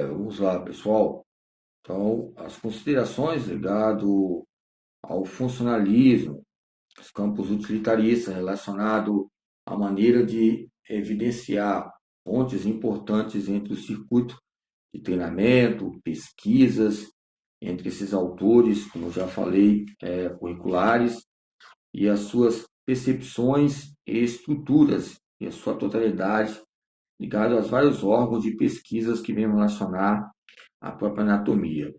Vamos lá, pessoal. Então, as considerações ligado ao funcionalismo, os campos utilitaristas relacionado à maneira de evidenciar pontes importantes entre o circuito de treinamento, pesquisas, entre esses autores, como eu já falei, curriculares, e as suas percepções e estruturas, e a sua totalidade, ligado aos vários órgãos de pesquisas que vêm relacionar à própria anatomia.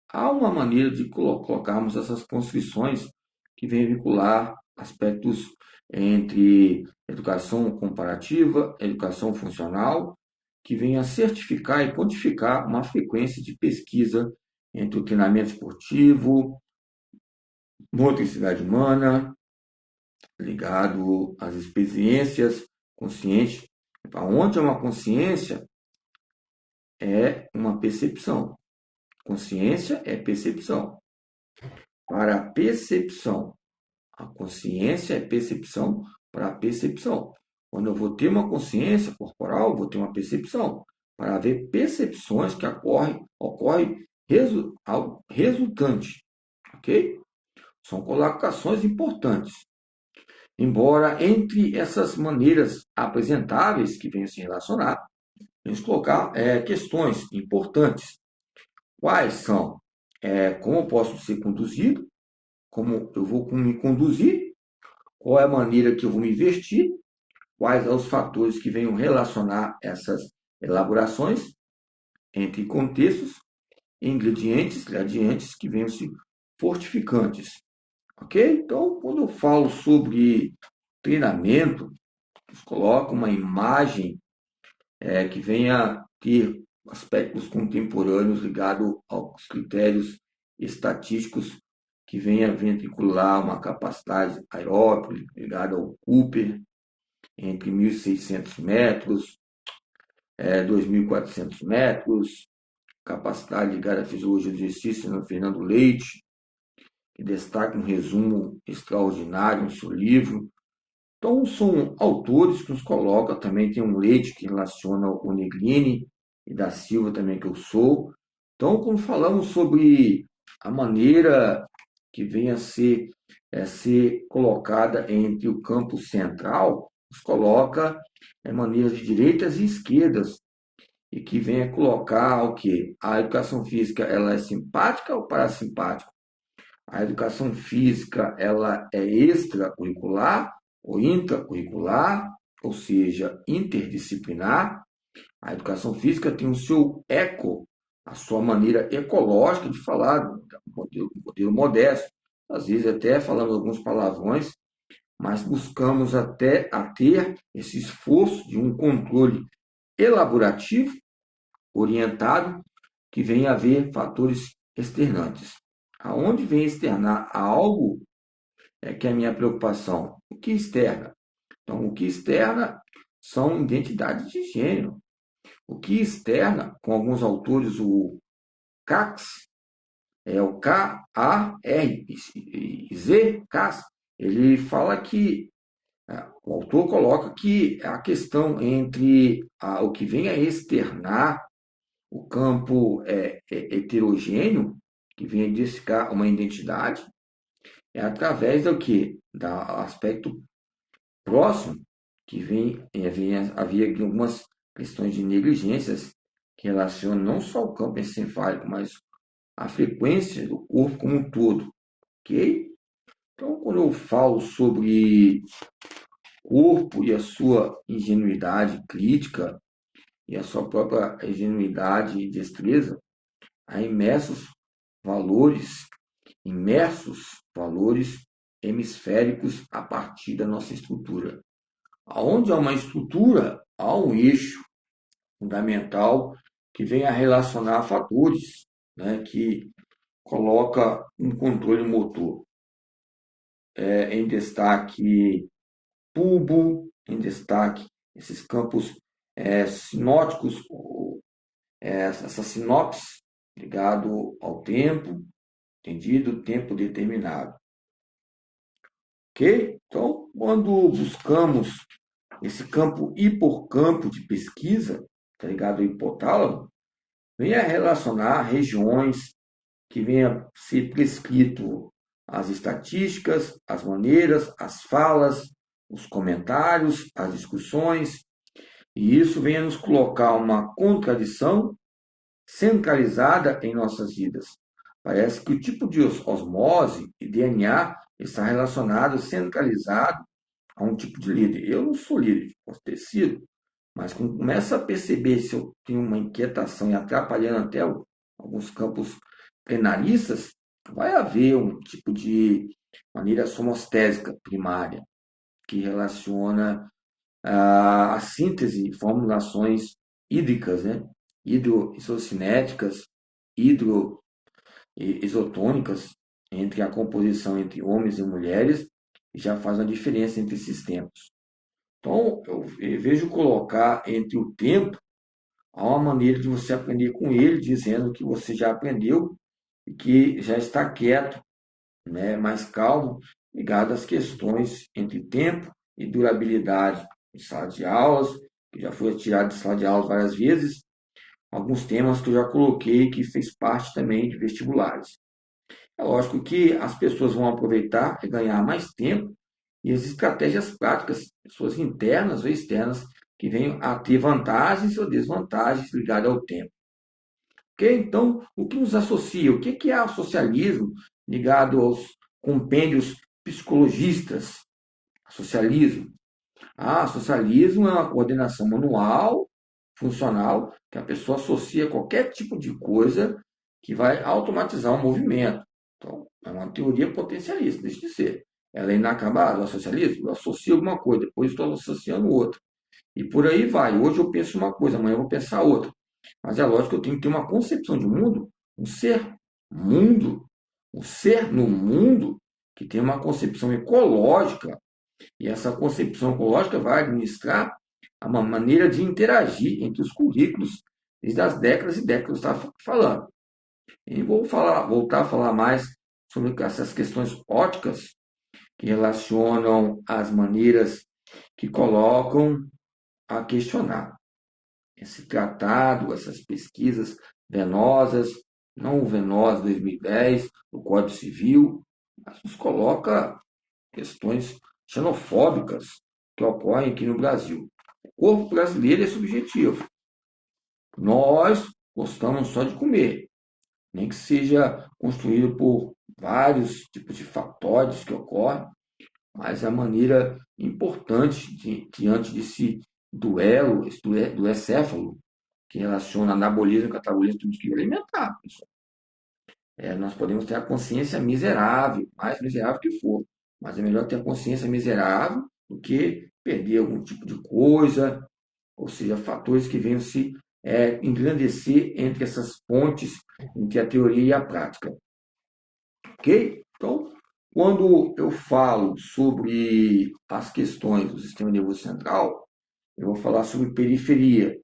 Há uma maneira de colocarmos essas construções que vem vincular aspectos entre educação comparativa, educação funcional, que vem a certificar e quantificar uma frequência de pesquisa entre o treinamento esportivo, motricidade humana, ligado às experiências conscientes. Onde é uma consciência, é uma percepção. Consciência é percepção. Para a percepção, a consciência é percepção para a percepção. Quando eu vou ter uma consciência corporal, eu vou ter uma percepção. Para haver percepções que ocorre ao resultante. Ok? São colocações importantes. Embora entre essas maneiras apresentáveis que venham se relacionar, vamos colocar questões importantes. Quais são? Como eu posso ser conduzido? Como eu vou me conduzir? Qual é a maneira que eu vou me vestir? Quais são os fatores que venham relacionar essas elaborações entre contextos e gradientes que venham se fortificantes. Ok? Então, quando eu falo sobre treinamento, eu coloco uma imagem que venha ter aspectos contemporâneos ligados aos critérios estatísticos que venha vincular uma capacidade aeróbica ligada ao Cooper entre 1.600 metros, 2.400 metros, capacidade ligada à fisiologia do exercício no Fernando Leite, que destaca um resumo extraordinário no seu livro. Então, são autores que nos colocam, também tem um Leite que relaciona o Negrini e da Silva também que eu sou. Então, quando falamos sobre a maneira que vem a ser colocada entre o campo central, nos coloca maneiras de direitas e esquerdas, e que vem a colocar o quê? A educação física ela é simpática ou parasimpática? A educação física ela é extracurricular ou intracurricular, ou seja, interdisciplinar. A educação física tem o seu eco, a sua maneira ecológica de falar, modelo modesto. Às vezes até falamos alguns palavrões, mas buscamos até a ter esse esforço de um controle elaborativo, orientado, que venha a haver fatores externantes. Aonde vem externar algo é que é a minha preocupação. O que externa? Então, o que externa são identidades de gênero. O que externa, com alguns autores, o CAX, é o K-A-R-Z, CAS, ele fala que, o autor coloca que a questão entre o que vem a externar o campo heterogêneo, que vem a identificar uma identidade, é através do que? Do aspecto próximo, que havia algumas questões de negligências que relacionam não só o campo encefálico, mas a frequência do corpo como um todo. Ok? Então, quando eu falo sobre corpo e a sua ingenuidade crítica e a sua própria ingenuidade e destreza, há imersos valores hemisféricos a partir da nossa estrutura. Aonde há uma estrutura, há um eixo fundamental que vem a relacionar fatores, né, que coloca um controle motor. Em destaque bulbo, em destaque esses campos sinóticos, essa sinopse ligado ao tempo, entendido? Tempo determinado. Ok? Então, quando buscamos esse campo hipocampo de pesquisa, tá ligado ao hipotálamo, venha relacionar regiões que venha ser prescrito as estatísticas, as maneiras, as falas, os comentários, as discussões, e isso venha nos colocar uma contradição centralizada em nossas vidas. Parece que o tipo de osmose e DNA está relacionado, centralizado a um tipo de líder. Eu não sou líder, posso ter sido, mas quando começa a perceber se eu tenho uma inquietação e atrapalhando até alguns campos plenaristas, vai haver um tipo de maneira somostésica primária que relaciona a síntese, formulações hídricas, né? Hidroisocinéticas, hidroisotônicas, entre a composição entre homens e mulheres, e já faz uma diferença entre esses tempos. Então, eu vejo colocar entre o tempo, há uma maneira de você aprender com ele, dizendo que você já aprendeu e que já está quieto, né, mais calmo, ligado às questões entre tempo e durabilidade em sala de aulas, que já foi tirado de sala de aulas várias vezes, alguns temas que eu já coloquei que fez parte também de vestibulares. É lógico que as pessoas vão aproveitar e ganhar mais tempo e as estratégias práticas, pessoas internas ou externas, que venham a ter vantagens ou desvantagens ligadas ao tempo. Ok? Então, o que nos associa? O que é o socialismo ligado aos compêndios psicologistas? Socialismo. Socialismo é uma coordenação manual, funcional, que a pessoa associa qualquer tipo de coisa que vai automatizar o movimento. Então, é uma teoria potencialista, deixa de ser. Ela é inacabada, o socialismo, eu associo alguma coisa, depois estou associando outra. E por aí vai. Hoje eu penso uma coisa, amanhã eu vou pensar outra. Mas é lógico que eu tenho que ter uma concepção de mundo, mundo, um ser no mundo que tem uma concepção ecológica, e essa concepção ecológica vai administrar uma maneira de interagir entre os currículos desde as décadas e décadas que eu estava falando. E vou voltar a falar mais sobre essas questões óticas que relacionam as maneiras que colocam a questionar esse tratado, essas pesquisas venosas, não o Venosa 2010, o Código Civil, mas nos coloca questões xenofóbicas que ocorrem aqui no Brasil. O corpo brasileiro é subjetivo. Nós gostamos só de comer, nem que seja construído por vários tipos de fatores que ocorrem, mas a maneira importante diante desse duelo, esse do encéfalo, que relaciona anabolismo e catabolismo, temos que alimentar, pessoal. Nós podemos ter a consciência miserável, mais miserável que for, mas é melhor ter a consciência miserável do que perder algum tipo de coisa, ou seja, fatores que venham se engrandecer entre essas pontes, entre a teoria e a prática. Ok? Então, quando eu falo sobre as questões do sistema nervoso central, eu vou falar sobre periferia.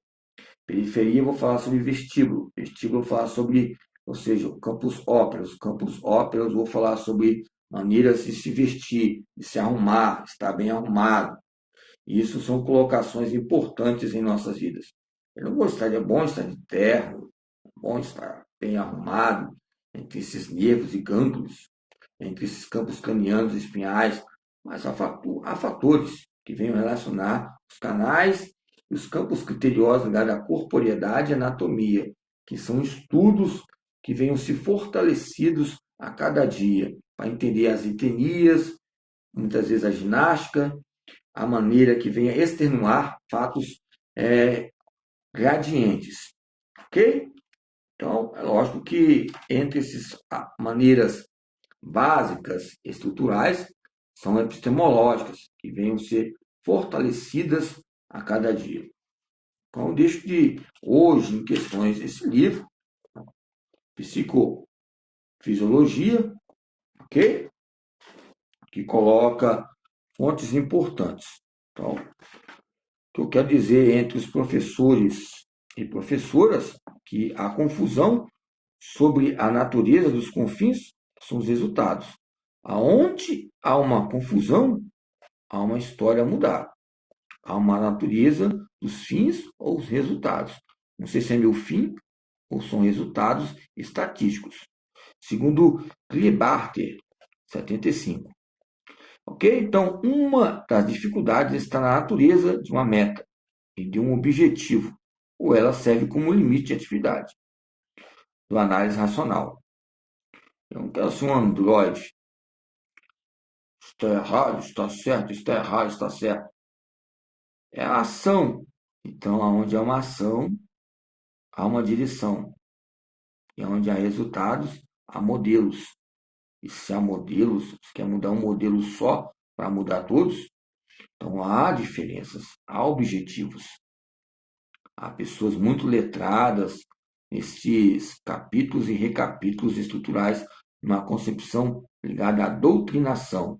Periferia, eu vou falar sobre vestíbulo. Vestíbulo, eu vou falar sobre, ou seja, o campus óperos. Campus óperos, eu vou falar sobre maneiras de se vestir, de se arrumar, estar bem arrumado. Isso são colocações importantes em nossas vidas. Eu não gostaria, é bom estar de terno, é bom estar bem arrumado, entre esses nervos e gânglios, entre esses campos cranianos e espinhais, mas há fatores que venham relacionar os canais e os campos criteriosos ligados à corporeidade e anatomia, que são estudos que venham se fortalecidos a cada dia, para entender as etnias, muitas vezes a ginástica, a maneira que venha extenuar fatos gradientes, ok? Então, é lógico que entre essas maneiras básicas, estruturais, são epistemológicas, que venham ser fortalecidas a cada dia. Então, eu deixo de, hoje, em questões desse livro, Psicofisiologia, ok? Que coloca fontes importantes. Então, o que eu quero dizer entre os professores e professoras que a confusão sobre a natureza dos confins são os resultados. Aonde há uma confusão, há uma história a mudar. Há uma natureza dos fins ou os resultados. Não sei se é meu fim ou são resultados estatísticos. Segundo Klebarter, 75. Ok? Então, uma das dificuldades está na natureza de uma meta e de um objetivo, ou ela serve como limite de atividade do análise racional. Eu não quero ser um androide. Está errado, está certo, está errado, está certo. É a ação. Então, onde há uma ação, há uma direção. E onde há resultados, há modelos. E se há modelos, se quer mudar um modelo só para mudar todos, então há diferenças, há objetivos. Há pessoas muito letradas nestes capítulos e recapítulos estruturais, numa concepção ligada à doutrinação.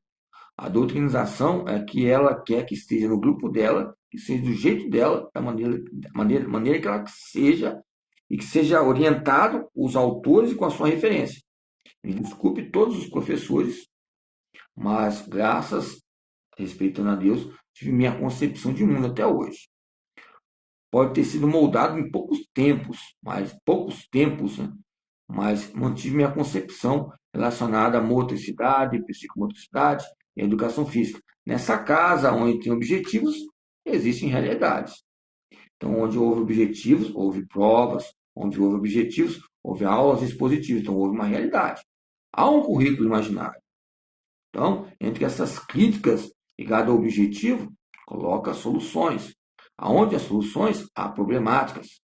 A doutrinização é que ela quer que esteja no grupo dela, que seja do jeito dela, da maneira que ela seja, e que seja orientado os autores e com a sua referência. Me desculpe todos os professores, mas graças, respeitando a Deus, tive minha concepção de mundo até hoje. Pode ter sido moldado em poucos tempos, né? Mas mantive minha concepção relacionada à motricidade, psicomotricidade e educação física. Nessa casa, onde tem objetivos, existem realidades. Então, onde houve objetivos, houve provas. Onde houve objetivos, houve aulas expositivas. Então, houve uma realidade. Há um currículo imaginário. Então, entre essas críticas ligadas ao objetivo, coloca soluções. Aonde há soluções, há problemáticas.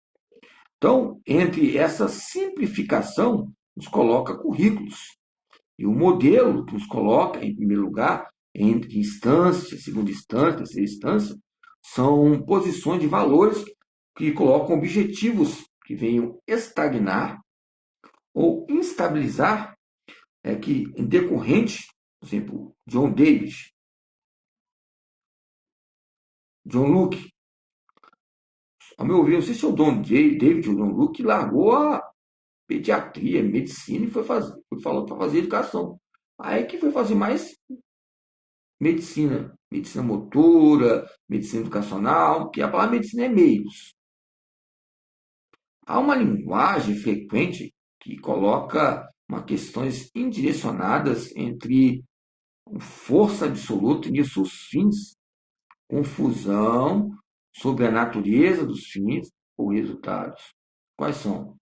Então, entre essa simplificação, nos coloca currículos. E o modelo que nos coloca, em primeiro lugar, entre instância, segunda instância, terceira instância, são posições de valores que colocam objetivos que venham estagnar ou instabilizar, que em decorrente, por exemplo, John Davis, John Luke, ao meu ver, não sei se é o David ou John Luke, que largou a pediatria, medicina e falou para fazer educação. Aí que foi fazer mais medicina motora, medicina educacional, que a palavra medicina é meios. Há uma linguagem frequente que coloca questões indirecionadas entre força absoluta e seus fins, confusão sobre a natureza dos fins ou resultados. Quais são?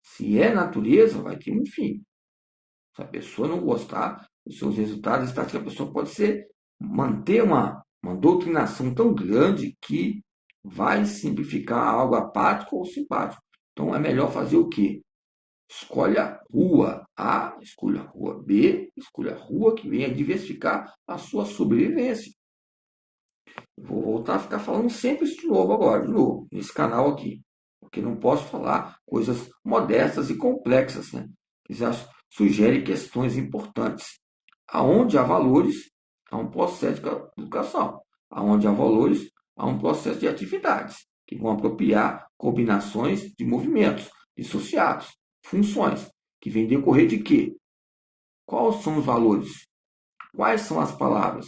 Se é natureza, vai ter um fim. Se a pessoa não gostar dos seus resultados, está que a pessoa pode manter uma doutrinação tão grande que vai simplificar algo apático ou simpático. Então é melhor fazer o quê? Escolhe a rua A, escolha a rua B, escolha a rua que venha diversificar a sua sobrevivência. Vou voltar a ficar falando sempre isso de novo agora, de novo, nesse canal aqui. Porque não posso falar coisas modestas e complexas, né? Que já sugere questões importantes. Aonde há valores, há um processo de educação. Aonde há valores, há um processo de atividades, que vão apropriar combinações de movimentos dissociados, funções, que vêm decorrer de quê? Quais são os valores? Quais são as palavras?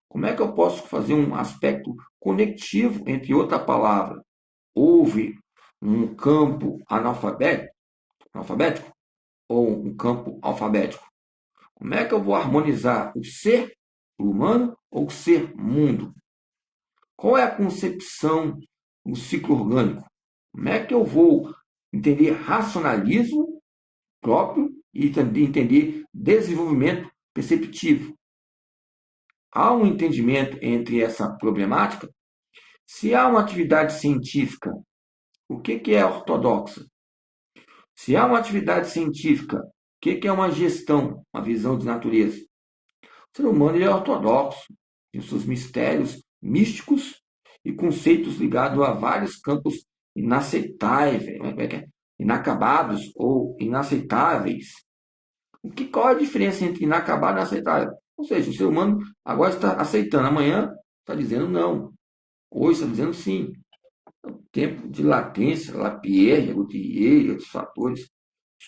Como é que eu posso fazer um aspecto conectivo entre outra palavra? Houve um campo analfabético ou um campo alfabético? Como é que eu vou harmonizar o ser humano ou o ser mundo? Qual é a concepção do ciclo orgânico? Como é que eu vou entender racionalismo próprio e entender desenvolvimento perceptivo? Há um entendimento entre essa problemática? Se há uma atividade científica, o que é ortodoxa? Se há uma atividade científica, o que é uma gestão, uma visão de natureza? O ser humano é ortodoxo, tem seus mistérios místicos e conceitos ligados a vários campos inaceitáveis, inacabados ou inaceitáveis. Qual é a diferença entre inacabado e inaceitável? Ou seja, o ser humano agora está aceitando, amanhã está dizendo não, hoje está dizendo sim. O tempo de latência, Lapierre, Gautier e outros fatores,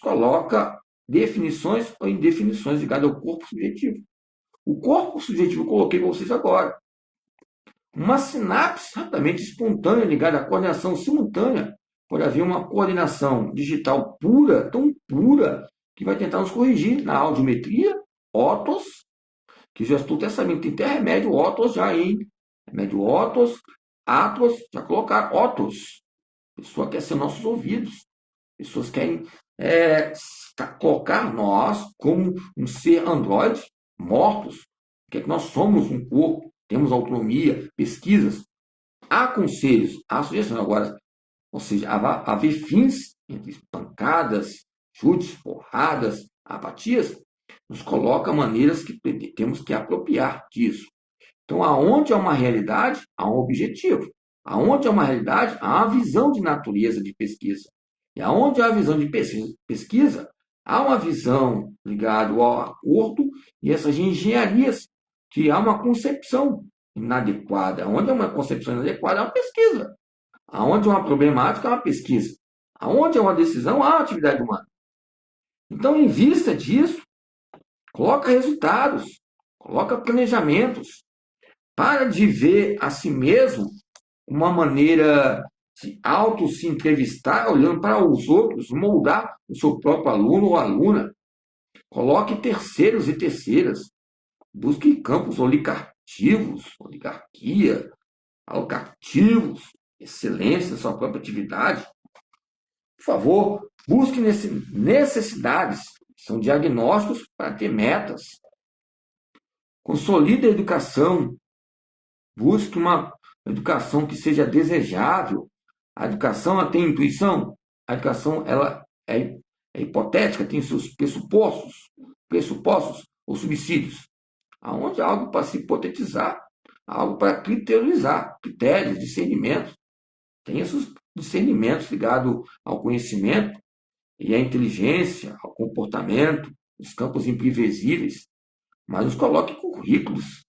coloca definições ou indefinições ligadas ao corpo subjetivo. O corpo subjetivo eu coloquei para vocês agora. Uma sinapse rapidamente espontânea ligada à coordenação simultânea. Pode haver uma coordenação digital pura, tão pura, que vai tentar nos corrigir na audiometria, ótos, que já estou até sabendo, tem até remédio ótos já, hein? Remédio ótos, átos, já colocar ótos. A pessoa quer ser nossos ouvidos. Pessoas querem colocar nós como um ser androide, mortos, que é que nós somos um corpo, temos autonomia, pesquisas. Há conselhos, há sugestões agora, ou seja, haver fins entre pancadas, chutes, porradas, apatias, nos coloca maneiras que temos que apropriar disso. Então, aonde há uma realidade, há um objetivo. Aonde há uma realidade, há uma visão de natureza de pesquisa. E aonde há a visão de pesquisa, há uma visão ligada ao acordo e essas engenharias, que há uma concepção inadequada. Onde há uma concepção inadequada, há uma pesquisa. Aonde há uma problemática, há uma pesquisa. Aonde há uma decisão, há uma atividade humana. Então, em vista disso, coloca resultados, coloca planejamentos, para de ver a si mesmo uma maneira de auto se entrevistar, olhando para os outros, moldar o seu próprio aluno ou aluna. Coloque terceiros e terceiras. Busque campos oligarquivos, oligarquia, alocativos, excelência na sua própria atividade. Por favor, busque necessidades. São diagnósticos para ter metas. Consolide a educação. Busque uma educação que seja desejável. A educação ela tem intuição. A educação ela é hipotética, tem seus pressupostos ou subsídios. Aonde há algo para se hipotetizar, algo para criteriorizar, critérios, discernimentos. Tem esses discernimentos ligados ao conhecimento e à inteligência, ao comportamento, os campos imprevisíveis, mas nos coloque currículos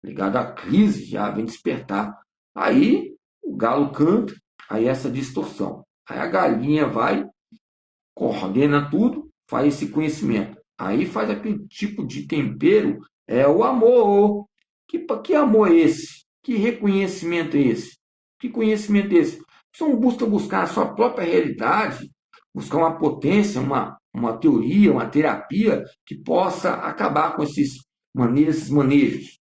ligado à crise, já vem despertar. Aí o galo canta, aí essa distorção. Aí a galinha vai, coordena tudo, faz esse conhecimento. Aí faz aquele tipo de tempero, é o amor. Que amor é esse? Que reconhecimento é esse? Que conhecimento é esse? Você não buscar a sua própria realidade, buscar uma potência, uma teoria, uma terapia que possa acabar com esses manejos.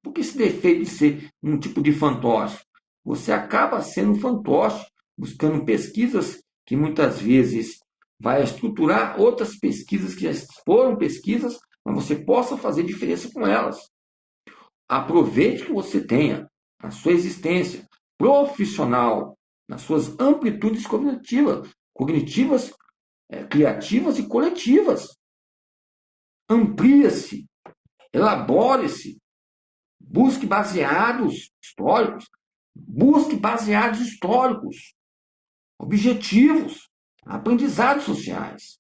Porque esse defeito de ser um tipo de fantoche? Você acaba sendo um fantoche, buscando pesquisas que muitas vezes vai estruturar outras pesquisas que já foram pesquisas, mas você possa fazer diferença com elas. Aproveite que você tenha a sua existência profissional, nas suas amplitudes cognitivas, criativas e coletivas. Amplia-se, elabore-se, busque baseados históricos, objetivos, aprendizados sociais,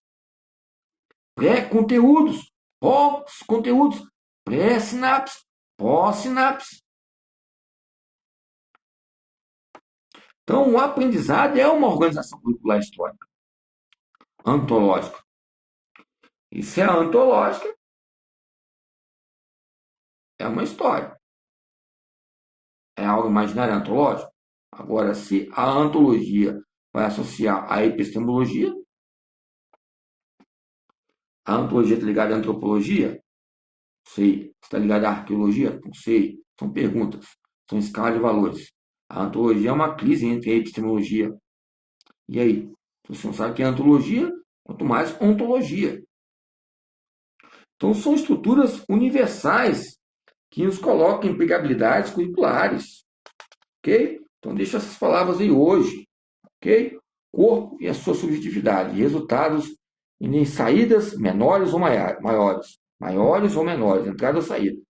pré-conteúdos, pós-conteúdos, pré-sinapse, pós-sinapse. Então, o aprendizado é uma organização curricular histórica, antológica. E se é antológica, é uma história. É algo imaginário antológico? Agora, se a antologia vai associar a epistemologia, a antologia está ligada à antropologia? Sei. Está ligada à arqueologia? Não sei. São perguntas. São escalas de valores. A antologia é uma crise entre a epistemologia. E aí? Se você não sabe o que é antologia, quanto mais ontologia. Então, são estruturas universais que nos colocam em pegabilidades curriculares. Ok? Então, deixa essas palavras aí hoje. Ok? Corpo e a sua subjetividade. Resultados em saídas menores ou maiores. Maiores ou menores, entrada ou saída.